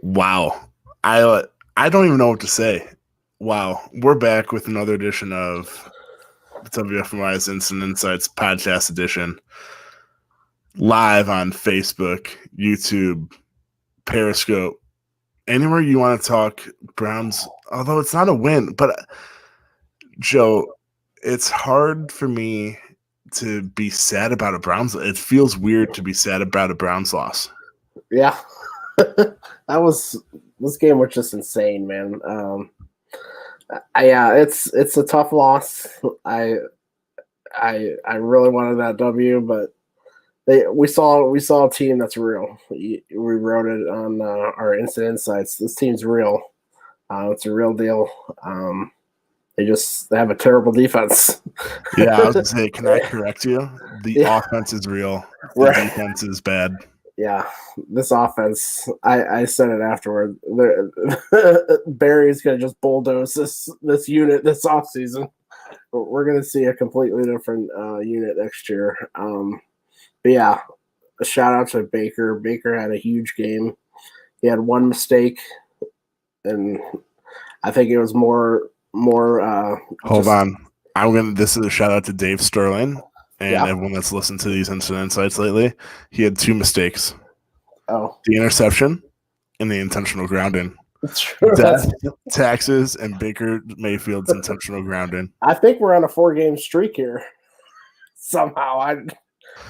Wow. I don't even know what to say. Wow. We're back with another edition of WFMY's Instant Insights podcast edition. Live on Facebook, YouTube, Periscope, anywhere you want to talk Browns, although it's not a win. But, Joe, it's hard for me to be sad about a Browns. It feels weird to be sad about a Browns loss. Yeah. This game was just insane, man. It's a tough loss. I really wanted that W, but we saw a team that's real. We wrote it on our Instant Insights. This team's real. It's a real deal. They have a terrible defense. Yeah, I was going to say, can I correct you? The offense is real. The defense is bad. Yeah, this offense, I said it afterward. Barry's going to just bulldoze this unit this offseason. We're going to see a completely different unit next year. But yeah, a shout out to Baker. Baker had a huge game. He had one mistake, and I think it was more. Hold on. This is a shout out to Dave Sterling and everyone that's listened to these Instant Insights lately. He had two mistakes. Oh. The interception and the intentional grounding. That's true. Taxes and Baker Mayfield's intentional grounding. I think we're on a 4-game streak here. Somehow.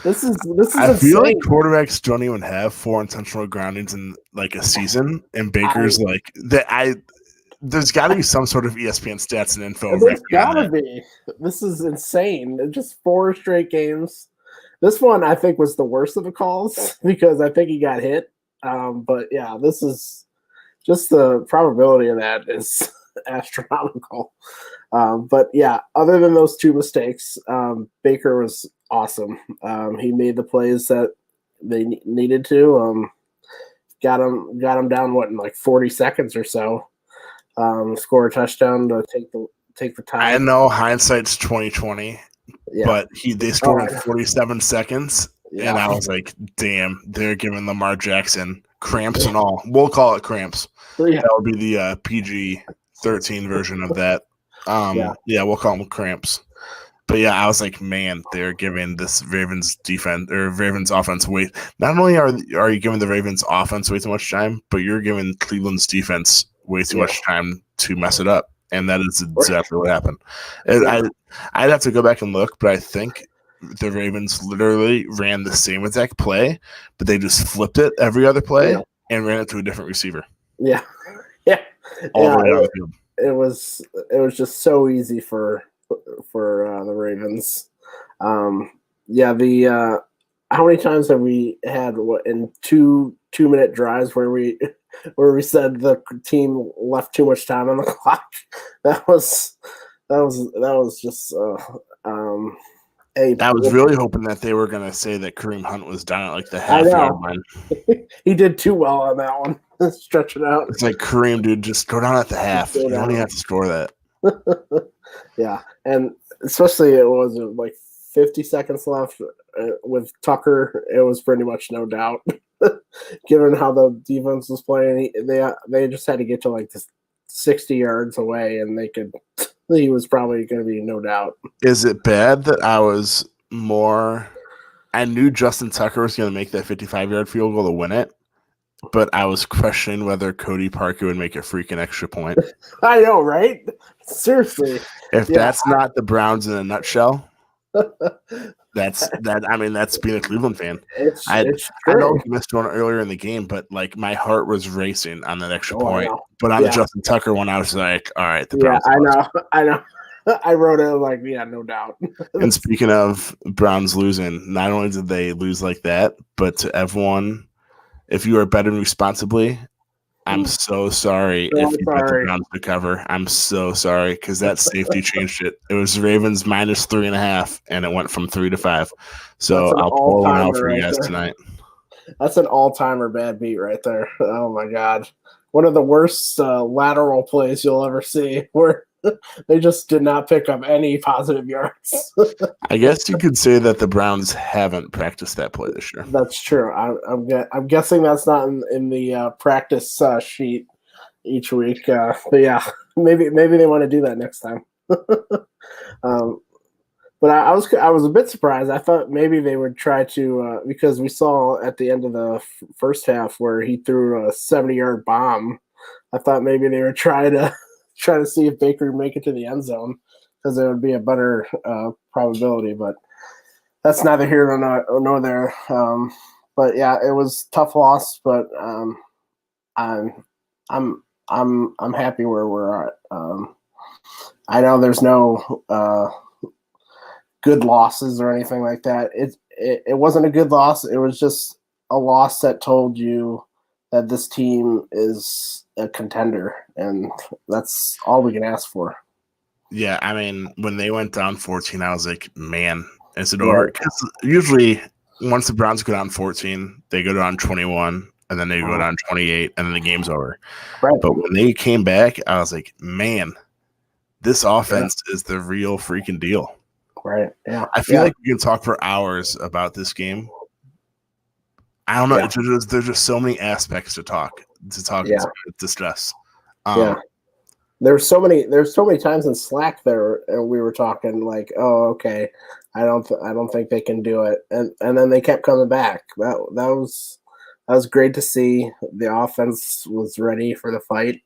This is I insane. feel like quarterbacks don't even have 4 intentional groundings in like a season, and Baker's like that. There's got to be some sort of ESPN stats and info. There's got to be. This is insane. Just 4 straight games. This one, I think, was the worst of the calls because I think he got hit. But, yeah, this is just the probability of that is astronomical. But, yeah, other than those 2 mistakes, Baker was awesome. He made the plays that they needed to. Got him down, in like 40 seconds or so. Score a touchdown to take the time. I know hindsight's 2020, but they scored in 47 seconds, and I was like, "Damn, they're giving Lamar Jackson cramps and all." We'll call it cramps. Yeah. That would be the PG-13 version of that. We'll call them cramps. But yeah, I was like, man, they're giving this Ravens defense or Ravens offense way. Not only are you giving the Ravens offense way too much time, but you're giving Cleveland's defense way too much time to mess it up, and that is exactly what happened. I'd have to go back and look, but I think the Ravens literally ran the same exact play, but they just flipped it every other play and ran it to a different receiver. Yeah. All the way down the field. It was just so easy for the Ravens. How many times have we had in 2-minute drives where we said the team left too much time on the clock? That was just I was really hoping that they were going to say that Kareem Hunt was down at like the half-yard line. He did too well on that one. Stretch it out. It's like, Kareem, dude, just go down at the half. You don't even have to score that. Yeah, and especially it was like 50 seconds left with Tucker. It was pretty much no doubt. Given how the defense was playing, they just had to get to like 60 yards away, and he was probably going to be no doubt. Is it bad that I knew Justin Tucker was going to make that 55-yard field goal to win it, but I was questioning whether Cody Parker would make a freaking extra point. I know, right? Seriously. If that's not the Browns in a nutshell, that's being a Cleveland fan. I know he missed one earlier in the game, but like my heart was racing on that extra point. But on the Justin Tucker one, I was like, all right, the Browns. I know. I wrote it like, no doubt. And speaking of Browns losing, not only did they lose like that, but to everyone, if you are betting responsibly, I'm so sorry if you bet the Browns to cover. I'm so sorry because that safety changed it. It was Ravens minus 3.5, and it went from 3 to 5. So I'll pull one out for you guys tonight. That's an all-timer bad beat right there. Oh my God, one of the worst lateral plays you'll ever see. Where They just did not pick up any positive yards. I guess you could say that the Browns haven't practiced that play this year. That's true. I'm guessing that's not in the practice sheet each week. But yeah, maybe they want to do that next time. But I was a bit surprised. I thought maybe they would try to because we saw at the end of the first half where he threw a 70-yard bomb. I thought maybe they would try to see if Baker would make it to the end zone because there would be a better probability. But that's neither here nor there. But yeah, it was a tough loss. But I'm happy where we're at. I know there's no good losses or anything like that. It wasn't a good loss. It was just a loss that told you that this team is a contender, and that's all we can ask for. Yeah, I mean, when they went down 14, I was like, man, is it over? Because usually once the Browns go down 14, they go down 21, and then they go down 28, and then the game's over. Right. But when they came back, I was like, man, this offense is the real freaking deal. Right. Yeah. I feel like we can talk for hours about this game. I don't know. Yeah. There's just so many aspects to discuss. There's so many times in Slack there, and we were talking like, oh, okay, I don't think they can do it, and then they kept coming back. That was great to see. The offense was ready for the fight.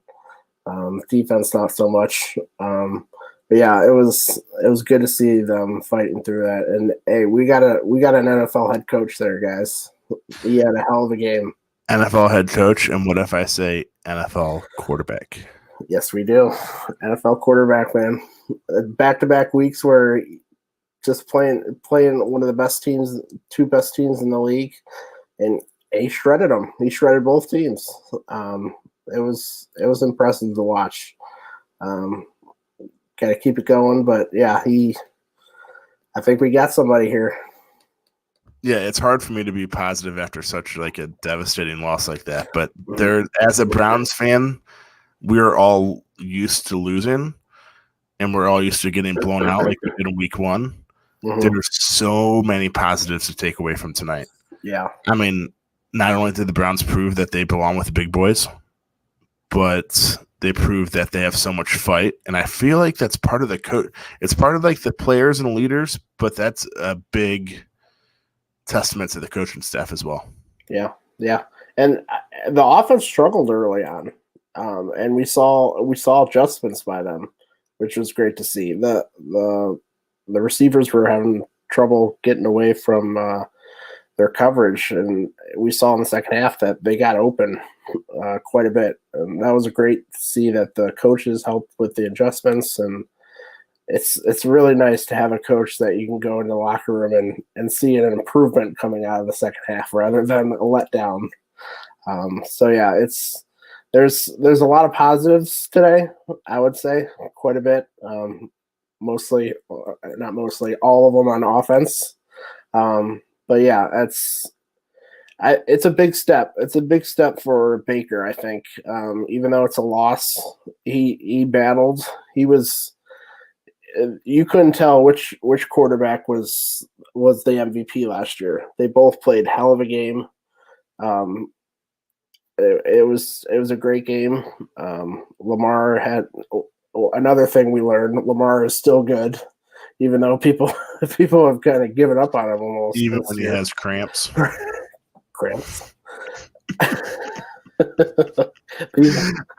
Defense not so much. But yeah, it was good to see them fighting through that. And hey, we got an NFL head coach there, guys. He had a hell of a game. NFL head coach, and what if I say NFL quarterback? Yes, we do. NFL quarterback, man. Back-to-back weeks where just playing one of the best teams, two best teams in the league, and he shredded them. He shredded both teams. It was impressive to watch. Got to keep it going, but yeah, I think we got somebody here. Yeah, it's hard for me to be positive after such like a devastating loss like that. But as a Browns fan, we're all used to losing, and we're all used to getting blown out like we did in week one. Mm-hmm. There's so many positives to take away from tonight. Yeah. I mean, not only did the Browns prove that they belong with the big boys, but they proved that they have so much fight. And I feel like that's part of the coach. It's part of like the players and leaders, but that's a big testament to the coaching staff as well. Yeah. Yeah. And the offense struggled early on. And we saw adjustments by them, which was great to see. The receivers were having trouble getting away from their coverage, and we saw in the second half that they got open quite a bit. And that was great to see that the coaches helped with the adjustments, and it's really nice to have a coach that you can go in the locker room and see an improvement coming out of the second half rather than a letdown. So yeah, there's a lot of positives today, I would say, quite a bit. Mostly, not mostly, all of them on offense. But yeah, it's a big step. It's a big step for Baker, I think. Even though it's a loss, he battled. You couldn't tell which quarterback was the MVP last year. They both played hell of a game. It was a great game. Lamar had another thing we learned. Lamar is still good, even though people have kind of given up on him almost. Even when he has cramps. Cramps.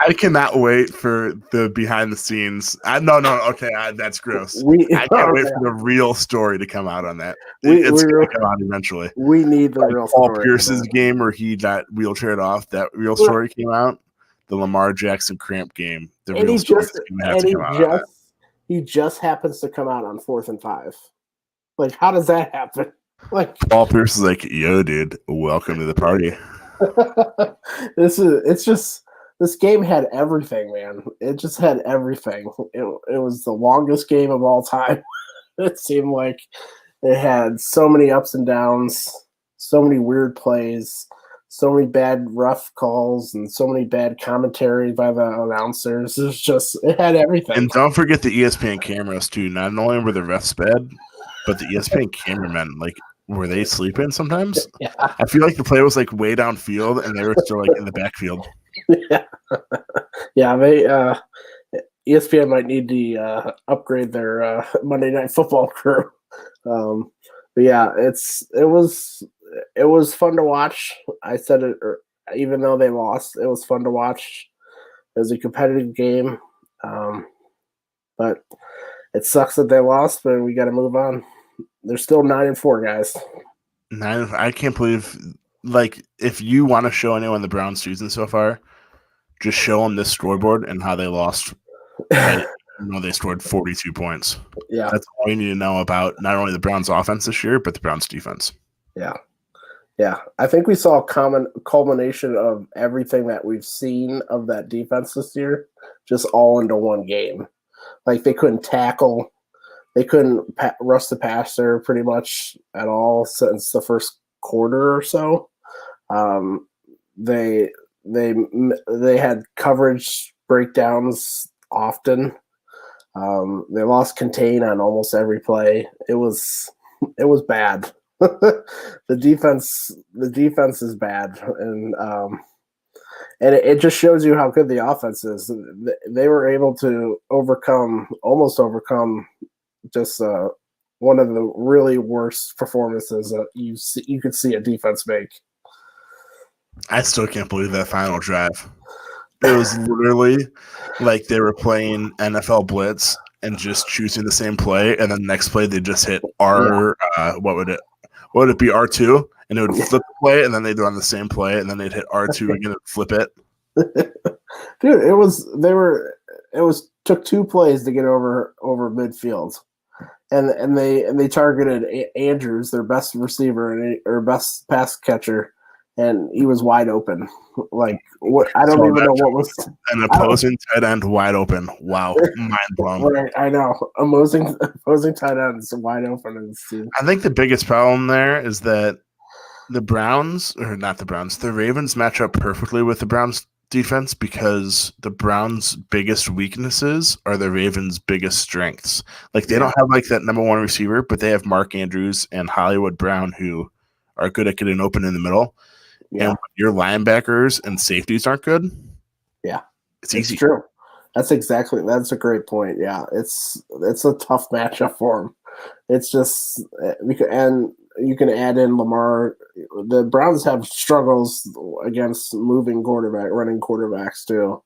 I cannot wait for the behind the scenes. Okay, that's gross. I can't wait for the real story to come out on that. It's going to come out eventually. We need the real Paul story. Paul Pierce's game where he got wheelchaired off. That real story came out. The Lamar Jackson cramp game. The real story is going to have to come out. He just happens to come out on 4th and 5. Like, how does that happen? Like, Paul Pierce is like, "Yo, dude, welcome to the party." This game had everything, man. It just had everything. It was the longest game of all time. It seemed like it had so many ups and downs, so many weird plays, so many bad rough calls and so many bad commentary by the announcers. It had everything. And don't forget the ESPN cameras too. Not only were the refs bad, but the ESPN cameramen, like, were they sleeping sometimes? Yeah. I feel like the play was like way downfield and they were still like in the backfield. Yeah. Yeah, they ESPN might need to upgrade their Monday Night Football crew. But yeah, it was fun to watch. I said it, even though they lost, it was fun to watch. It was a competitive game, but it sucks that they lost. But we got to move on. They're still 9-4, guys. I can't believe, like, if you want to show anyone the Browns season so far, just show them this scoreboard and how they lost. Right? They scored 42 points. Yeah, that's all you need to know about not only the Browns offense this year, but the Browns defense. Yeah. I think we saw a common culmination of everything that we've seen of that defense this year, just all into one game. Like, they couldn't tackle. They couldn't rush the passer pretty much at all since the first quarter or so. They had coverage breakdowns often. They lost contain on almost every play. It was bad. The defense is bad, and it just shows you how good the offense is. They were able to almost overcome just one of the really worst performances that you could see a defense make. I still can't believe that final drive. It was literally like they were playing NFL blitz and just choosing the same play, and then the next play they just hit what would it be, R2, and it would flip the play, and then they'd run the same play, and then they'd hit R2 again and flip it. Dude, it took 2 plays to get over midfield. And they targeted Andrews, their best receiver or best pass catcher, and he was wide open. Like, what? I don't even know what was an opposing tight end wide open. Wow, mind blown. Right, I know. Opposing tight ends wide open. I think the biggest problem there is that the Ravens match up perfectly with the Browns defense because the Browns' biggest weaknesses are the Ravens' biggest strengths. Like, they don't have like that number one receiver, but they have Mark Andrews and Hollywood Brown who are good at getting open in the middle. Yeah. And when your linebackers and safeties aren't good, it's easy. It's true. That's a great point. Yeah, it's a tough matchup for them. It's just, and you can add in Lamar. The Browns have struggles against running quarterbacks too.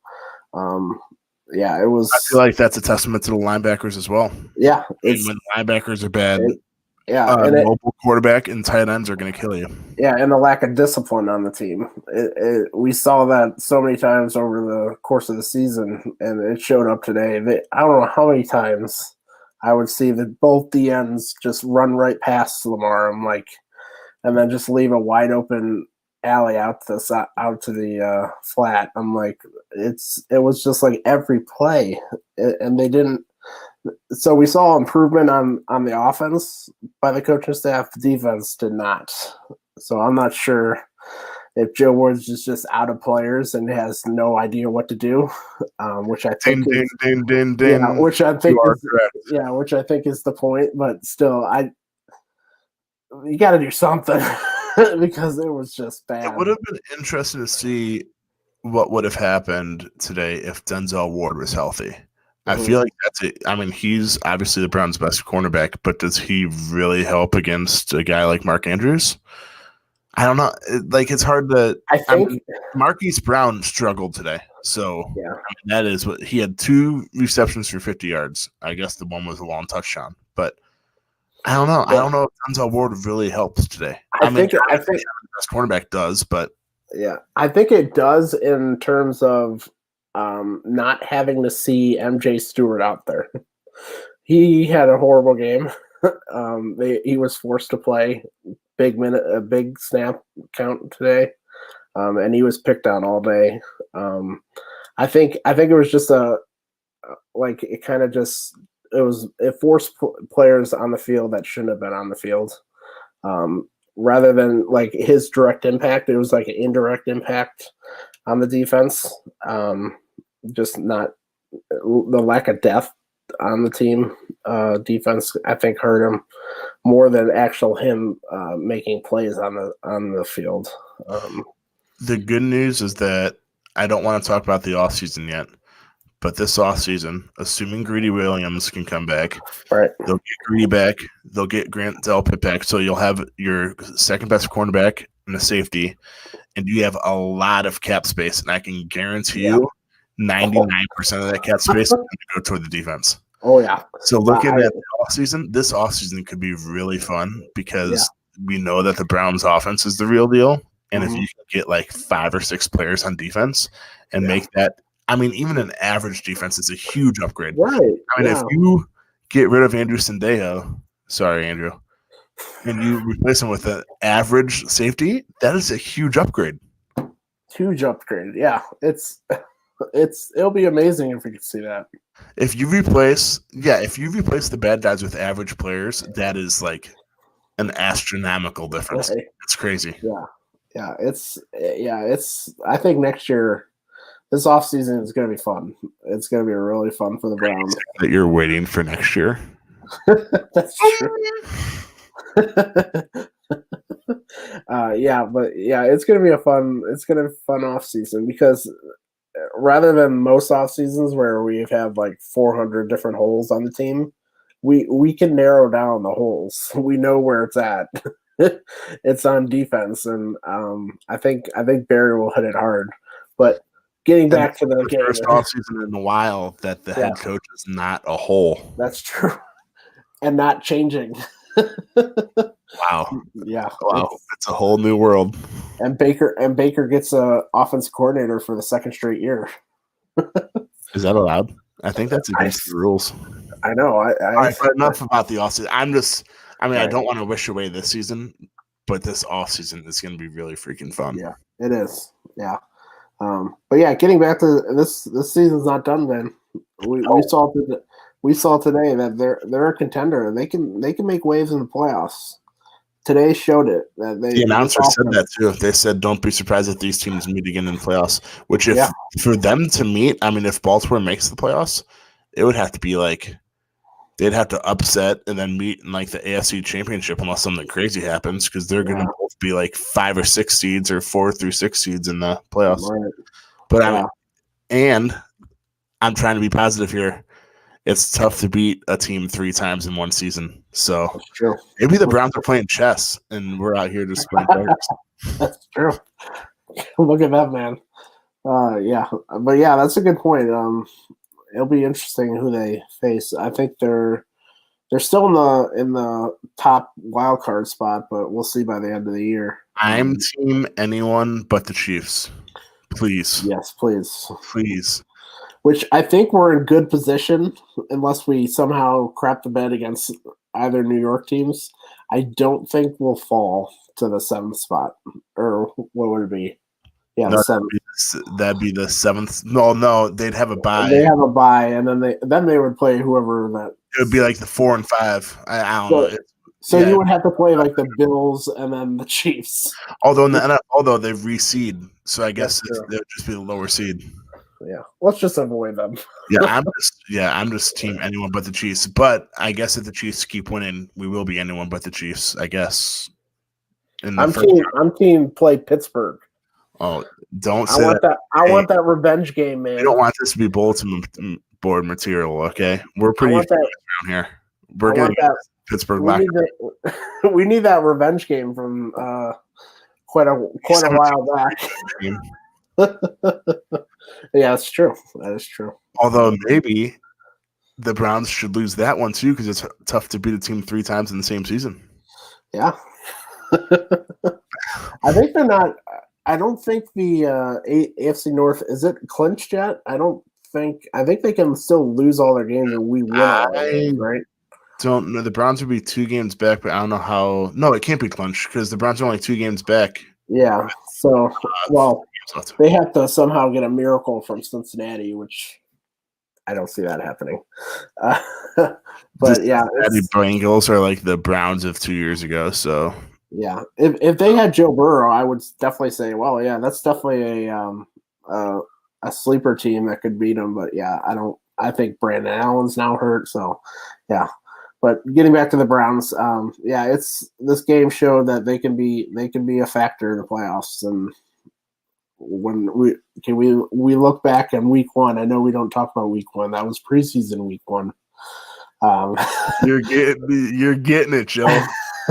It was. I feel like that's a testament to the linebackers as well. Yeah, and when linebackers are bad, mobile quarterback and tight ends are going to kill you. Yeah, and the lack of discipline on the team. We saw that so many times over the course of the season, and it showed up today. I don't know how many times I would see that both DNs just run right past Lamar. I'm like, and then just leave a wide open alley out to the flat. I'm like, it was just like every play, and they didn't. So we saw improvement on the offense by the coaching staff. The defense did not. So I'm not sure if Joe Woods is just out of players and has no idea what to do, which I think which I think is the point. But still, you got to do something because it was just bad. It would have been interesting to see what would have happened today if Denzel Ward was healthy. I feel like that's it. I mean, he's obviously the Browns' best cornerback, but does he really help against a guy like Mark Andrews? I don't know. It's hard to. Marquise Brown struggled today, so that is what he had. 2 receptions for 50 yards. I guess the one was a long touchdown, but I don't know. I don't know if Denzel Ward really helps today. I think the best cornerback does, but I think it does in terms of. Not having to see MJ Stewart out there. He had a horrible game. He was forced to play a big snap count today, and he was picked on all day. I think it was just it forced players on the field that shouldn't have been on the field. rather than like his direct impact, it was like an indirect impact on the defense. Just not the lack of depth on the team. Defense, I think, hurt him more than actual him making plays on the field. The good news is that I don't want to talk about the offseason yet, but this offseason, assuming Greedy Williams can come back, right? They'll get Greedy back. They'll get Grant Delpit back. So you'll have your second best cornerback and a safety, and you have a lot of cap space. And I can guarantee you 99% of that cap space is going to go toward the defense. Oh, yeah. So looking at the offseason, this offseason could be really fun because we know that the Browns offense is the real deal. And if you can get like 5 or 6 players on defense and make that, I mean, even an average defense is a huge upgrade. Right. I mean, if you get rid of Andrew Sendejo, sorry, Andrew, and you replace him with an average safety, that is a huge upgrade. Huge upgrade. Yeah. It'll be amazing if we could see that. If you replace the bad guys with average players, that is like an astronomical difference. Right. It's crazy. Yeah. I think next year, this offseason is going to be fun. It's going to be really fun for the Browns. That you're waiting for next year. That's true. It's going to be a fun offseason because rather than most off seasons where we have like 400 different holes on the team, we can narrow down the holes. We know where it's at. It's on defense, and I think Barry will hit it hard. But getting back to the game, first off season in a while that the head coach is not a hole. That's true, and not changing. Wow. Yeah. Wow. It's a whole new world. And Baker gets a offense coordinator for the second straight year. Is that allowed? I think that's against the rules. I know. All right, but enough about the offseason. I don't want to wish away this season, but this offseason is going to be really freaking fun. Yeah, it is. Yeah. But yeah, getting back to this season's not done, man. We saw today that they're a contender and they can make waves in the playoffs. Today showed it. The announcer said that too. They said, "Don't be surprised if these teams meet again in the playoffs." Which, for them to meet, I mean, if Baltimore makes the playoffs, it would have to be like they'd have to upset and then meet in like the AFC Championship unless something crazy happens because they're going to both be like 5 or 6 seeds or 4 through 6 seeds in the playoffs. Right. But I'm trying to be positive here. It's tough to beat a team 3 times in one season. So maybe the Browns are playing chess and we're out here just playing cards. That's true. Look at that, man. But that's a good point. It'll be interesting who they face. I think they're still in the top wild card spot, but we'll see by the end of the year. I'm team anyone but the Chiefs. Please. Yes, please. Please. Which I think we're in good position unless we somehow crap the bed against either New York teams. I don't think we'll fall to the 7th spot. Or what would it be? Yeah, the 7th. That'd be the 7th. No, they'd have a bye. They have a bye, and then they would play whoever that. It would be like the 4 and 5. I don't know. So you would have to play like the Bills and then the Chiefs. Although in the NFL, they reseed, so I guess they would just be the lower seed. Yeah, let's just avoid them. I'm just team anyone but the Chiefs. But I guess if the Chiefs keep winning, we will be anyone but the Chiefs. I guess. I'm team play Pittsburgh. Oh, don't say that. I want that revenge game, man. We don't want this to be bulletin board material. Okay, we're pretty around here. We're getting Pittsburgh back. We need that revenge game from quite a while back. Yeah, that's true. That is true. Although maybe the Browns should lose that one too because it's tough to beat a team 3 times in the same season. Yeah. I think they're not – I don't think the AFC North – is it clinched yet? I think they can still lose all their games and we win all their games, right? Don't know. The Browns would be 2 games back, but I don't know how – no, it can't be clinched because the Browns are only 2 games back. Yeah. So, they have to somehow get a miracle from Cincinnati, which I don't see that happening. But the Cincinnati Bengals are like the Browns of 2 years ago. So Yeah, if they had Joe Burrow, I would definitely say, well, yeah, that's definitely a sleeper team that could beat them. But yeah, I don't. I think Brandon Allen's now hurt, so yeah. But getting back to the Browns, yeah, it's this game showed that they can be a factor in the playoffs. And when we look back on week one, I know we don't talk about week one. That was preseason week one. You're getting it, Joe.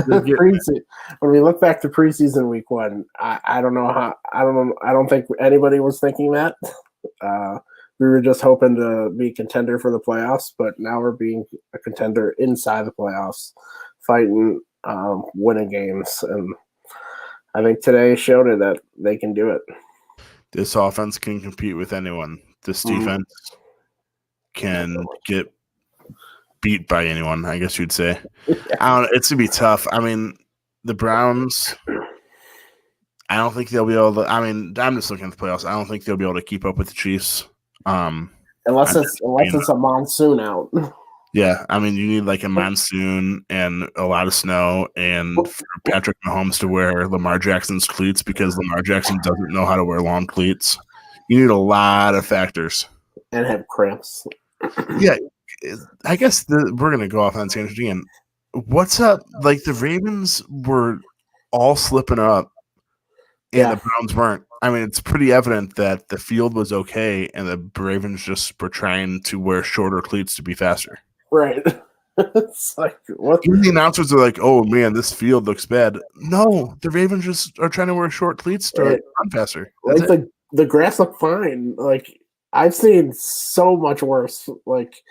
When we look back to preseason week one, I don't know how I don't think anybody was thinking that. We were just hoping to be a contender for the playoffs, but now we're being a contender inside the playoffs, fighting, winning games, and I think today showed it that they can do it. This offense can compete with anyone. This defense can get beat by anyone, I guess you'd say. Yeah. It's going to be tough. I mean, the Browns, I don't think they'll be able to – I mean, I'm just looking at the playoffs. I don't think they'll be able to keep up with the Chiefs. Unless it's a monsoon out. Yeah, I mean, you need like a monsoon and a lot of snow and for Patrick Mahomes to wear Lamar Jackson's cleats because Lamar Jackson doesn't know how to wear long cleats. You need a lot of factors. And have cramps. Yeah, I guess we're going to go off on tangent again. What's up? Like the Ravens were all slipping up and the Browns weren't. I mean, it's pretty evident that the field was okay and the Ravens just were trying to wear shorter cleats to be faster. Right. It's like what? Even the announcers are like, "Oh man, this field looks bad." No, the Ravens just are trying to wear short cleats to run faster. That's like the grass looked fine. Like I've seen so much worse. Like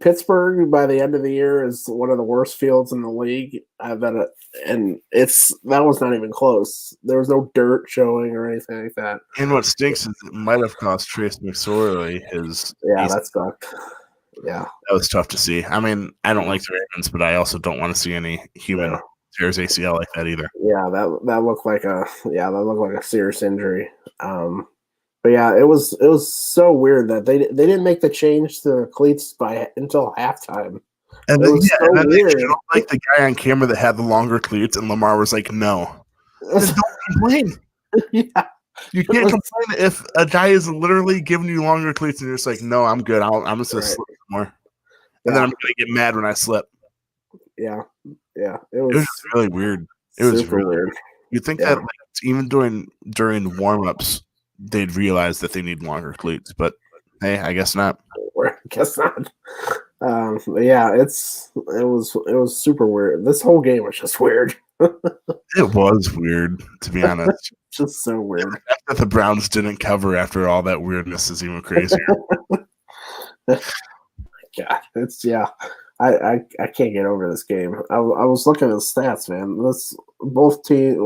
Pittsburgh by the end of the year is one of the worst fields in the league. And that was not even close. There was no dirt showing or anything like that. And what stinks is it might have cost Trace McSorley his. Yeah, that sucked. Yeah, that was tough to see. I mean, I don't like the Ravens, but I also don't want to see any human tears ACL like that either. Yeah, that looked like a serious injury. But yeah, it was so weird that they didn't make the change to cleats until halftime. And then, they showed like the guy on camera that had the longer cleats, and Lamar was like, "No, don't complain." Yeah. You can't complain if a guy is literally giving you longer cleats and you're just like, no, I'm good. I'm just going to slip more. And then I'm going to get mad when I slip. Yeah. Yeah. It was really weird. It was really weird. You'd think that even during warm-ups, they'd realize that they need longer cleats. But, hey, I guess not. I guess not. Yeah, it was super weird. This whole game was just weird. It was weird, to be honest. Just so weird. The fact that the Browns didn't cover after all that weirdness is even crazier. God, I can't get over this game. I was looking at the stats, man. Both teams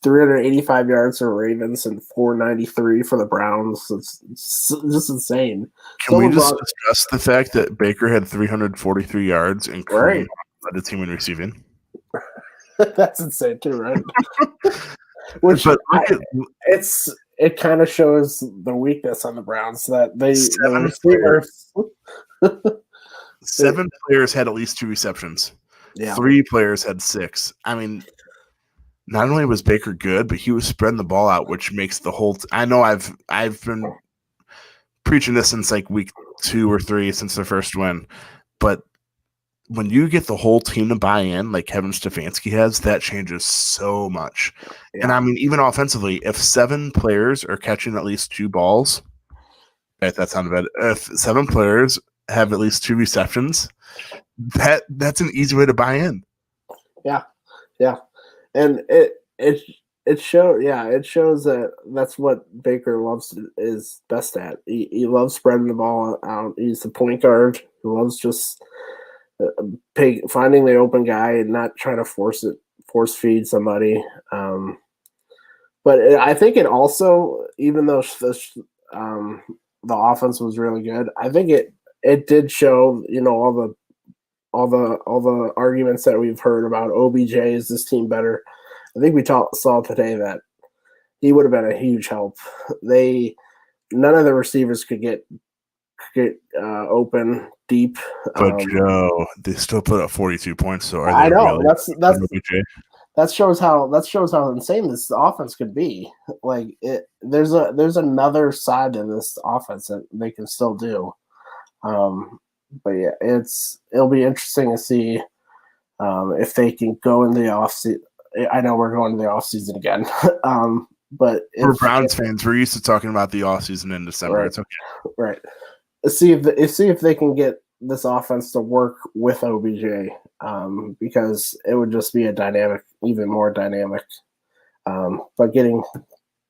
385 yards for Ravens and 493 for the Browns. It's just insane. Can we just discuss the fact that Baker had 343 yards and led the team in receiving? That's insane too, right? It kind of shows the weakness on the Browns that seven players had at least 2 receptions. Yeah. 3 players had 6. I mean, not only was Baker good, but he was spreading the ball out, which makes the whole. I know I've been preaching this since like week 2 or 3 since their first win, but when you get the whole team to buy in, like Kevin Stefanski has, that changes so much. Yeah. And I mean, even offensively, if 7 players are catching at least 2 balls, that sounded bad. If 7 players have at least 2 receptions, that's an easy way to buy in. Yeah, yeah, and it shows that that's what Baker is best at. He loves spreading the ball out. He's the point guard. He loves just finding the open guy and not trying to force feed somebody. But I think it also, even though the offense was really good, I think it did show, all the arguments that we've heard about OBJ, is this team better? I think we saw today that he would have been a huge help. None of the receivers could get open deep. But Joe, they still put up 42 points. So I know really that's that shows how insane this offense could be. Like there's another side to this offense that they can still do. But yeah, it'll be interesting to see if they can go in the offseason. I know we're going to the offseason again, but for Browns fans, we're used to talking about the offseason in December. Right, it's okay, right? See if they can get this offense to work with OBJ, because it would just be even more dynamic. But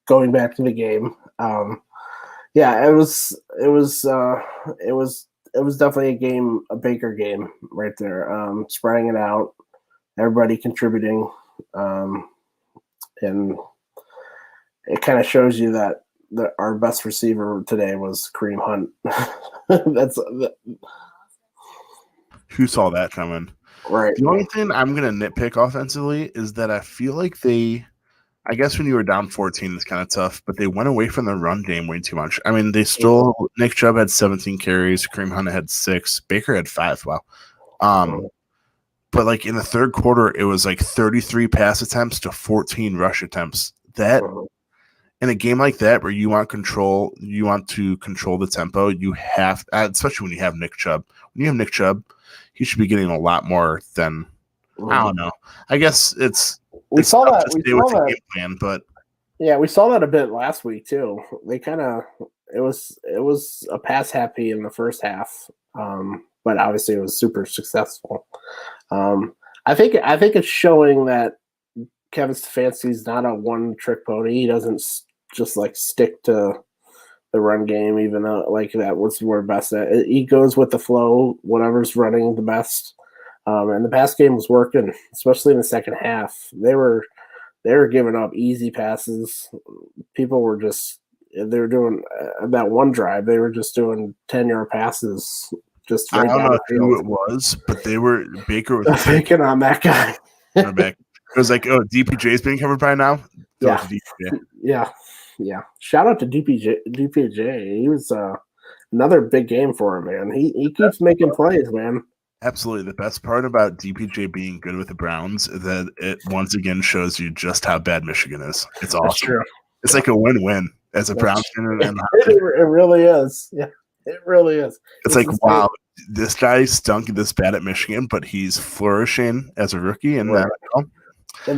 going back to the game, yeah, it was definitely a Baker game right there. Spreading it out, everybody contributing, and it kind of shows you that our best receiver today was Kareem Hunt. Who saw that coming? Right. The only thing I'm going to nitpick offensively is that I feel like I guess when you were down 14, it's kind of tough, but they went away from the run game way too much. I mean, Nick Chubb had 17 carries, Kareem Hunt had 6, Baker had 5. Wow. But like in the third quarter, it was like 33 pass attempts to 14 rush attempts. That in a game like that where you want to control the tempo, you have, especially when you have Nick Chubb. When you have Nick Chubb, he should be getting a lot more than I don't know. I guess we saw that game plan, but yeah, we saw that a bit last week too. They kind of it was a pass happy in the first half, but obviously it was super successful. I think it's showing that Kevin Stefanski's not a one trick pony. He doesn't just like stick to the run game, even though like that was where best at. He goes with the flow, whatever's running the best. And the pass game was working, especially in the second half. They were giving up easy passes. People were they were doing that one drive. They were just doing 10-yard passes. Just right I don't know who it was, but Baker was picking on that guy. It was like, oh, DPJ's being covered by now. Yeah. Shout out to DPJ. He was another big game for him, man. He keeps making plays, man. Absolutely. The best part about DPJ being good with the Browns is that it once again shows you just how bad Michigan is. It's awesome. It's like a win-win as a Browns fan. It really is. Yeah, it really is. It's like, wow, this guy stunk this bad at Michigan, but he's flourishing as a rookie in the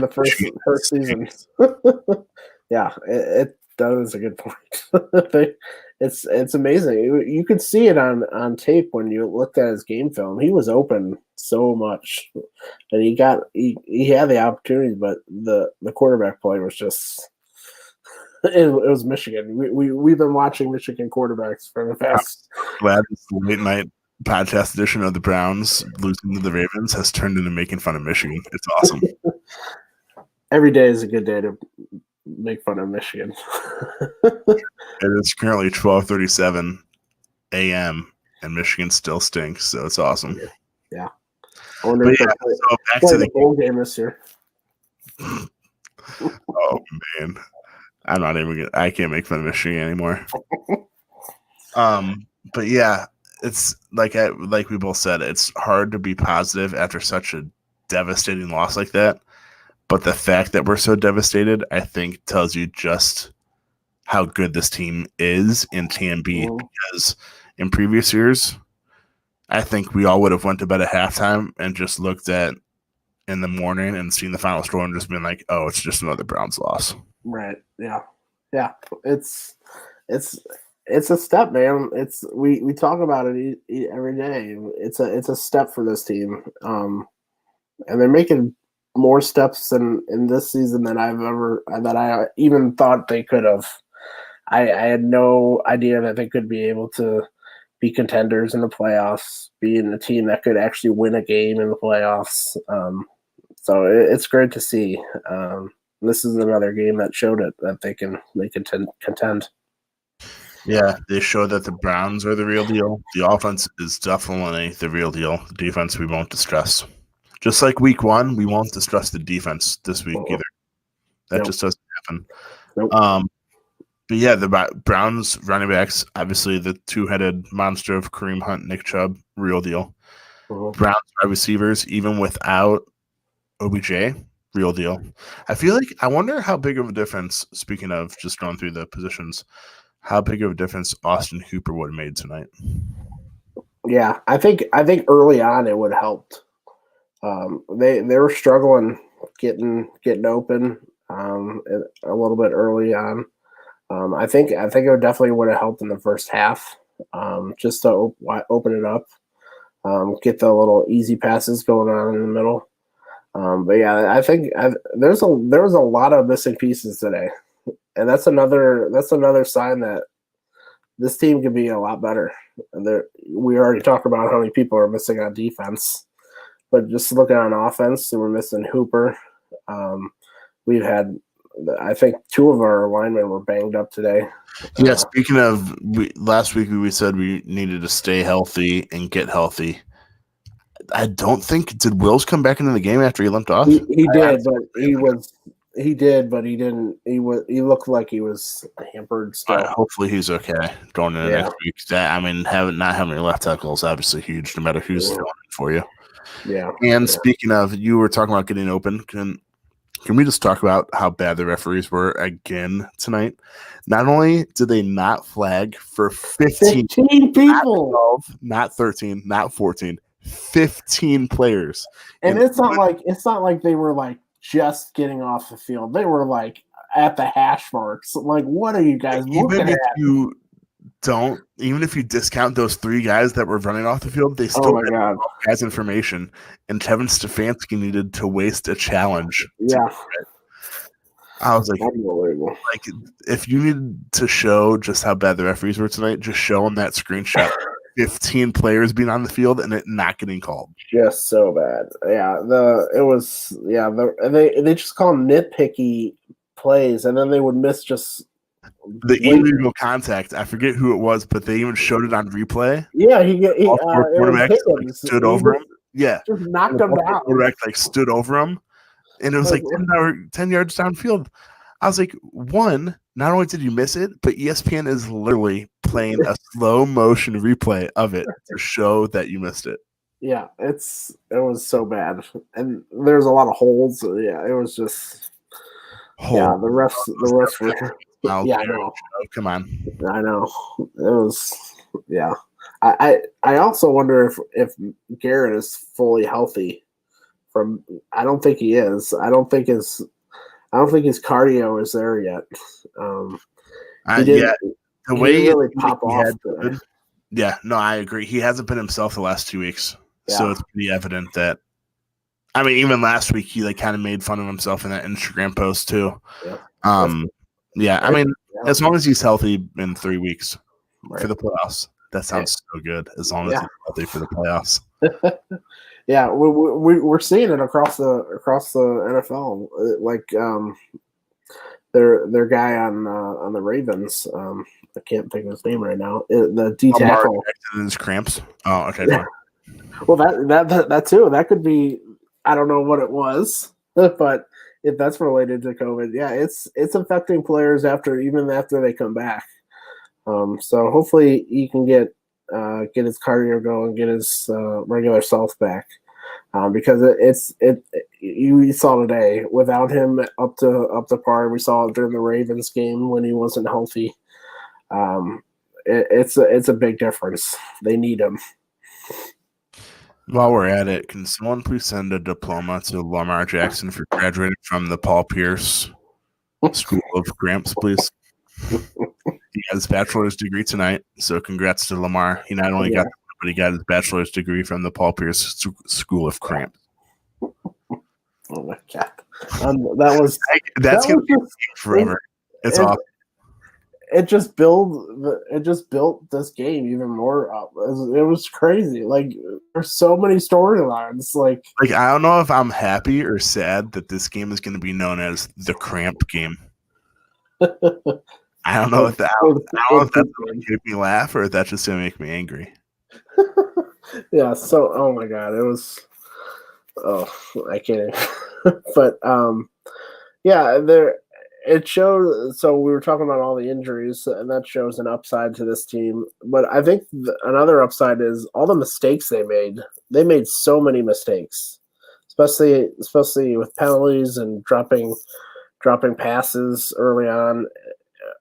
first season. Yeah, that is a good point. It's amazing. You could see it on tape when you looked at his game film. He was open so much, and he had the opportunity, but the quarterback play was just. It was Michigan. We've been watching Michigan quarterbacks for the past. Glad this late night podcast edition of the Browns losing to the Ravens has turned into making fun of Michigan. It's awesome. Every day is a good day to make fun of Michigan. It is currently 12:37 a.m. and Michigan still stinks, so it's awesome. Yeah. So back to the bowl game this year. Oh man, I can't make fun of Michigan anymore. But yeah, it's like we both said, it's hard to be positive after such a devastating loss like that. But the fact that we're so devastated, I think, tells you just how good this team is and can be. Because in previous years, I think we all would have went to bed at halftime and just looked at in the morning and seen the final score and just been like, "Oh, it's just another Browns loss." Right. Yeah. Yeah. It's a step, man. We talk about it every day. It's a step for this team, and they're making more steps in this season than I even thought they could have. I had no idea that they could be able to be contenders in the playoffs, being a team that could actually win a game in the playoffs. So it's great to see. This is another game that showed it that they can contend. Yeah, they showed that the Browns are the real deal. The offense is definitely the real deal. The defense we won't distress. Just like week 1, we won't distress the defense this week either. That just doesn't happen. Nope. But yeah, the Browns running backs, obviously the two-headed monster of Kareem Hunt, Nick Chubb, real deal. Browns wide receivers, even without OBJ, Real deal. I wonder how big of a difference, speaking of just going through the positions, how big of a difference Austin Hooper would have made tonight. Yeah, I think early on it would have helped. They were struggling getting open a little bit early on. I think it definitely would have helped in the first half, just to open it up, get the little easy passes going on in the middle. But yeah, I think there was a lot of missing pieces today, and that's another sign that this team could be a lot better. We already talked about how many people are missing on defense, but just looking on offense, we're missing Hooper. We've had, I think, 2 of our linemen were banged up today. Yeah, speaking of, last week we said we needed to stay healthy and get healthy. I don't think, did Wills come back into the game after he limped off? He did, but he didn't. He looked like he was hampered still. Hopefully he's okay going into next week. Not having your left tackle is obviously huge, no matter who's throwing it for you. Yeah. And speaking of, you were talking about getting open. Can we just talk about how bad the referees were again tonight? Not only did they not flag for 15 people, not 13, not 14, 15 players. And it's not like they were like just getting off the field. They were like at the hash marks. Like, what are you guys looking at? Even if you discount those 3 guys that were running off the field, they still has information. And Kevin Stefanski needed to waste a challenge. Yeah. I was like, if you need to show just how bad the referees were tonight, just show them that screenshot. 15 players being on the field and it not getting called. Just so bad. Yeah. They just call them nitpicky plays, and then they would miss just the illegal contact. I forget who it was, but they even showed it on replay. Yeah, he quarterback stood over him. Yeah, just knocked him down. Quarterback stood over him, and it was 10 yards downfield. I was like, one, not only did you miss it, but ESPN is literally playing a slow motion replay of it to show that you missed it. Yeah, it was so bad, and there's a lot of holes. Yeah, it was just. Yeah, the refs were. Yeah, I know. Come on. I know. It was. Yeah, I also wonder if Garrett is fully healthy. I don't think he is. I don't think his cardio is there yet. The way he really pop off. I agree. He hasn't been himself the last 2 weeks, so it's pretty evident that. I mean, even last week he kind of made fun of himself in that Instagram post too. Yeah. As long as he's healthy in 3 weeks for the playoffs, that sounds so good. As long as he's healthy for the playoffs. Yeah, we're seeing it across the NFL. Like their guy on the Ravens. I can't think of his name right now. The D tackle. His cramps. Oh, okay. Yeah. Well, that too. That could be. I don't know what it was, but if that's related to COVID, yeah, it's affecting players even after they come back. So hopefully he can get his cardio going, get his regular self back, because you saw today without him up to par. We saw it during the Ravens game when he wasn't healthy. It's a big difference. They need him. While we're at it, can someone please send a diploma to Lamar Jackson for graduating from the Paul Pierce School of Cramps, please? He got his bachelor's degree tonight, so congrats to Lamar. He not only got it, but he got his bachelor's degree from the Paul Pierce School of Cramps. Oh my God, that's gonna be forever. It's awesome. It just built this game even more up. It was crazy. Like, there's so many storylines. Like I don't know if I'm happy or sad that this game is going to be known as the Cramp game. I don't know if that's going to make me laugh or if that's just going to make me angry. Yeah. So, oh my God, it was. Oh, I can't. But yeah, there. It shows. So we were talking about all the injuries, and that shows an upside to this team. But I think another upside is all the mistakes they made. They made so many mistakes, especially with penalties and dropping passes early on.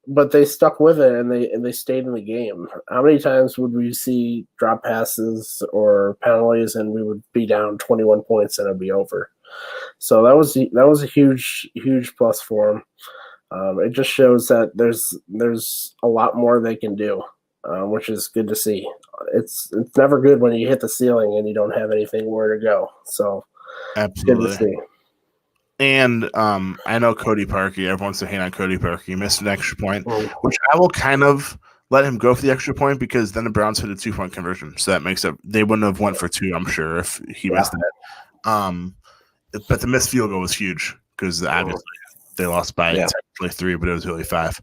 But they stuck with it and they stayed in the game. How many times would we see drop passes or penalties and we would be down 21 points and it'd be over? So that was a huge plus for them. It just shows that there's a lot more they can do, which is good to see. It's never good when you hit the ceiling and you don't have anything where to go. So absolutely. Good to see. And I know Cody Parkey. Everyone's to hate on Cody Parkey. He missed an extra point, which I will kind of let him go for the extra point because then the Browns hit a 2-point conversion. So that makes it – they wouldn't have went for 2, I'm sure, if he missed that. But the missed field goal was huge because obviously they lost by technically 3, but it was really 5.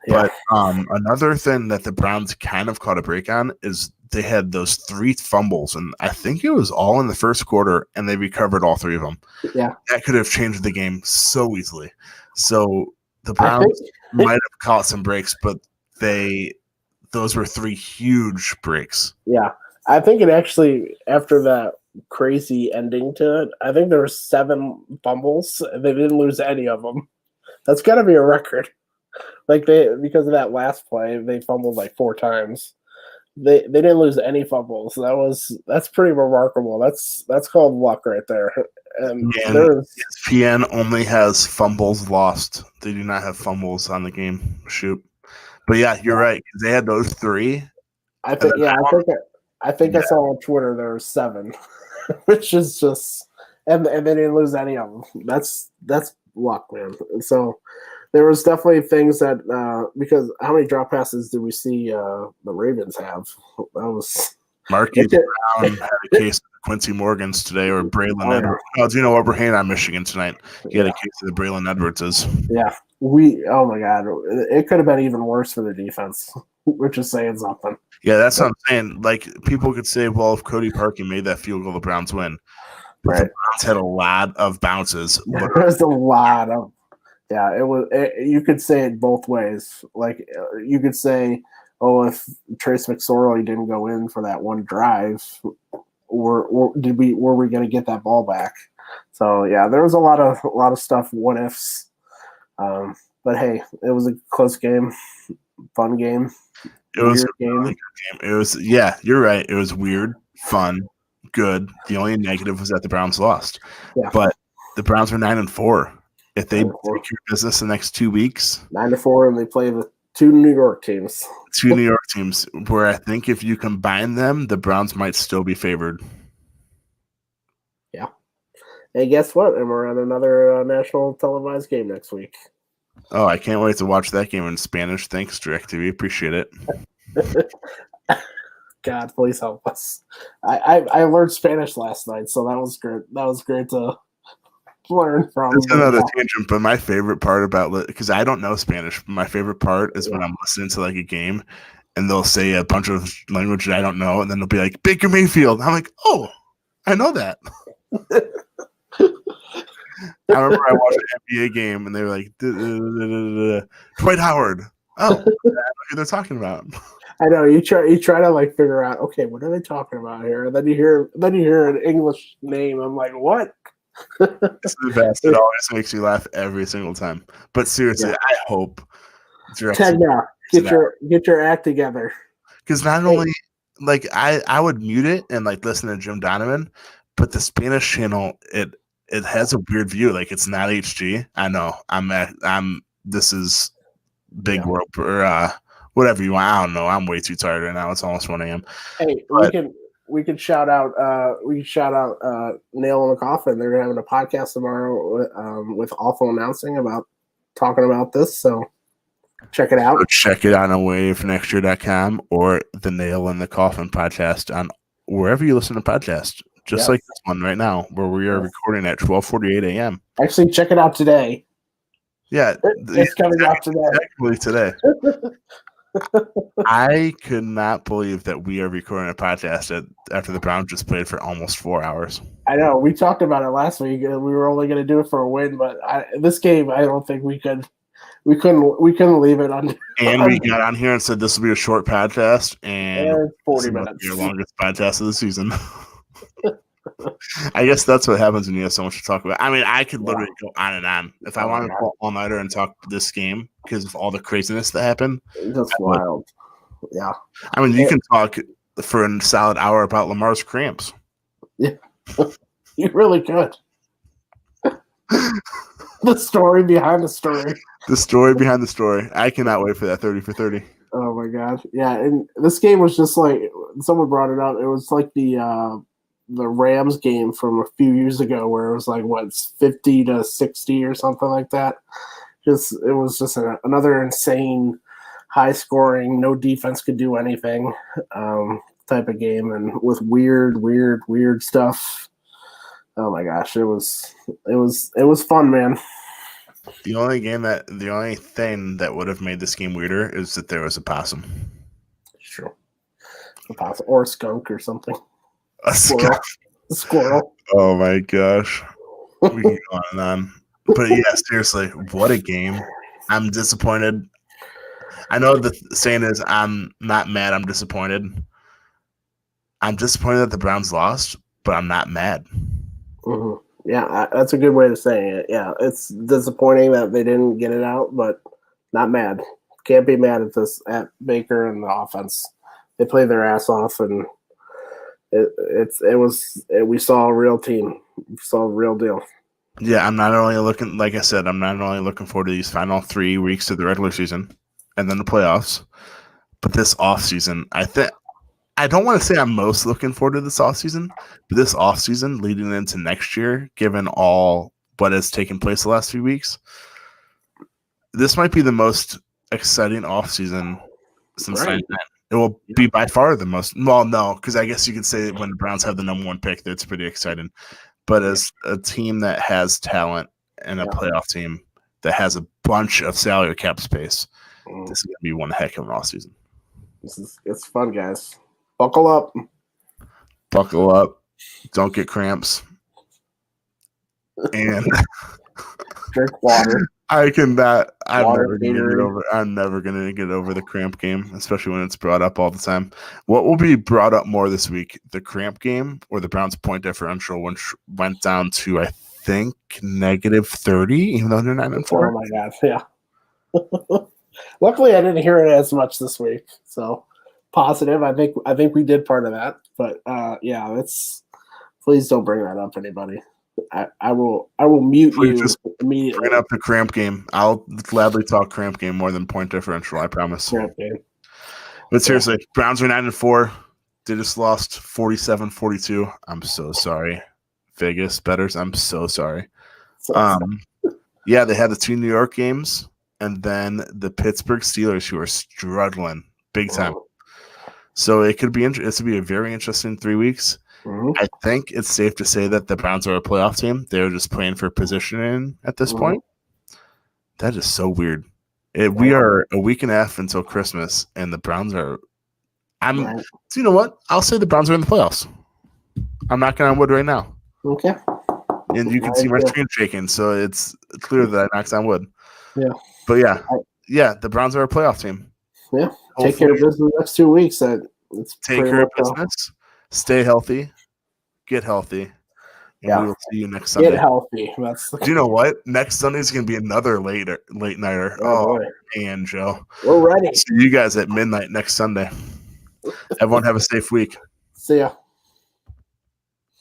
Yeah. But another thing that the Browns kind of caught a break on is they had those 3 fumbles, and I think it was all in the first quarter, and they recovered all 3 of them. Yeah. That could have changed the game so easily. So the Browns might have caught some breaks, but those were 3 huge breaks. Yeah. I think it actually, after that crazy ending to it, I think there were 7 fumbles, and they didn't lose any of them. That's got to be a record. Like because of that last play, they fumbled like 4 times. They didn't lose any fumbles. That's pretty remarkable. That's called luck right there. And ESPN only has fumbles lost. They do not have fumbles on the game. Shoot. But yeah, you're right. They had those 3. I think I saw on Twitter there were 7, which is just and they didn't lose any of them. That's luck, man. And so there was definitely things that because how many drop passes did we see the Ravens have? That was Marquise Brown had a case of Quincy Morgan's today, or Braylon Edwards. Oh, do you know Oberhain on Michigan tonight? He had a case of the Braylon Edwardses. Yeah, oh my God, it could have been even worse for the defense, which is saying something. Yeah, that's what I'm saying. Like, people could say, well, if Cody Parkey made that field goal, the Browns win. But the Browns had a lot of bounces. There was a lot of. Yeah, it was. You could say it both ways. Like, you could say, "Oh, if Trace McSorley didn't go in for that one drive, were we going to get that ball back?" So yeah, there was a lot of stuff. What ifs? But hey, it was a close game, fun game. It was a really good game. It was you're right. It was weird, fun, good. The only negative was that the Browns lost. Yeah. But the Browns are 9-4. If they take care of business the next 2 weeks, 9-4, and they play the 2 New York teams. 2 New York teams, where I think if you combine them, the Browns might still be favored. Yeah. And guess what? And we're on another national televised game next week. Oh, I can't wait to watch that game in Spanish. Thanks, DirecTV. Appreciate it. God, please help us. I learned Spanish last night, so that was great. That was great to learn from. It's another tangent, but my favorite part about because I don't know Spanish, but my favorite part is when I'm listening to like a game and they'll say a bunch of language that I don't know, and then they'll be like Baker Mayfield. I'm like, oh, I know that. I remember I watched an NBA game and they were like Dwight Howard. Oh, I know who they're talking about. I know you try to like figure out, okay, what are they talking about here? And then you hear an English name. I'm like, what? It's the best. It always makes you laugh every single time. But seriously, I hope Ted, get your act together. Because not only like I would mute it and like listen to Jim Donovan, but the Spanish channel it has a weird view. Like it's not HG. I know. This is big world or whatever you want. I don't know. I'm way too tired right now. It's almost 1 a.m. Hey, we can shout out Nail in the Coffin. They're having a podcast tomorrow with Awful Announcing talking about this. So check it out. So check it out on wavenextra.com or the Nail in the Coffin podcast on wherever you listen to podcasts. Just like this one right now, where we are recording at 12:48 a.m. Actually, check it out today. Yeah, it's coming out today. Exactly today. I could not believe that we are recording a podcast after the Browns just played for almost 4 hours. I know. We talked about it last week. We were only going to do it for a win, but this game, I don't think we could. We couldn't leave it on. And we got on here and said this will be a short podcast, and 40 minutes. Your longest podcast of the season. I guess that's what happens when you have so much to talk about. I mean, I could literally go on and on if I wanted to go all nighter and talk this game because of all the craziness that happened. That's wild. Yeah. I mean, you can talk for a solid hour about Lamar's cramps. Yeah. You really could. The story behind the story. The story behind the story. I cannot wait for that 30 for 30. Oh my god. Yeah, and this game was just like someone brought it up. It was like the Rams game from a few years ago where it was like 50-60 or something like that. It was just another insane, high scoring, no defense could do anything type of game, and with weird stuff. Oh my gosh, it was fun, man. The only thing that would have made this game weirder is that there was a possum. Sure. A possum or a skunk or something. A squirrel. Oh my gosh. We can go on and on. But yeah, seriously, what a game. I'm disappointed. I know the saying is I'm not mad, I'm disappointed. I'm disappointed that the Browns lost, but I'm not mad. Mm-hmm. Yeah, that's a good way of saying it. Yeah, it's disappointing that they didn't get it out, but not mad. Can't be mad at Baker and the offense. They played their ass off, and we saw a real team. We saw a real deal. Yeah, I'm not only looking forward to these final 3 weeks of the regular season and then the playoffs, but this offseason, I don't want to say I'm most looking forward to this offseason, but this offseason leading into next year, given all what has taken place the last few weeks, this might be the most exciting offseason since 99. It will be by far the most. Well, no, because I guess you could say when the Browns have the number 1 pick, that's pretty exciting. But as a team that has talent and a playoff team that has a bunch of salary cap space, this is going to be one heck of an offseason. It's fun, guys. Buckle up. Don't get cramps. And drink water. I'm never gonna get over the cramp game, especially when it's brought up all the time. What will be brought up more this week? The cramp game or the Browns' point differential, which went down to I think -30, even though they're 9-4. Oh my gosh, yeah. Luckily I didn't hear it as much this week. So positive. I think we did part of that. But yeah, please don't bring that up, anybody. I will mute you just immediately. Bring up the cramp game. I'll gladly talk cramp game more than point differential, I promise. Cramp game. But seriously, Browns are 9-4. They just lost 47-42. I'm so sorry. Vegas bettors, I'm so sorry. Yeah, they had the 2 New York games and then the Pittsburgh Steelers, who are struggling big time. So it could be it's to be a very interesting 3 weeks. Mm-hmm. I think it's safe to say that the Browns are a playoff team. They're just playing for positioning at this point. That is so weird. We are a week and a half until Christmas, and the Browns are. So you know what? I'll say the Browns are in the playoffs. I'm knocking on wood right now. Okay. And you can see my screen shaking, so it's clear that I knocked on wood. Yeah. But yeah, the Browns are a playoff team. Yeah. Take care of business the next 2 weeks. Take care of business. Stay healthy. Get healthy. And we will see you next Sunday. Get healthy. Do you know what? Next Sunday is going to be another late nighter. Oh man, Joe. We're ready. See you guys at midnight next Sunday. Everyone have a safe week. See ya.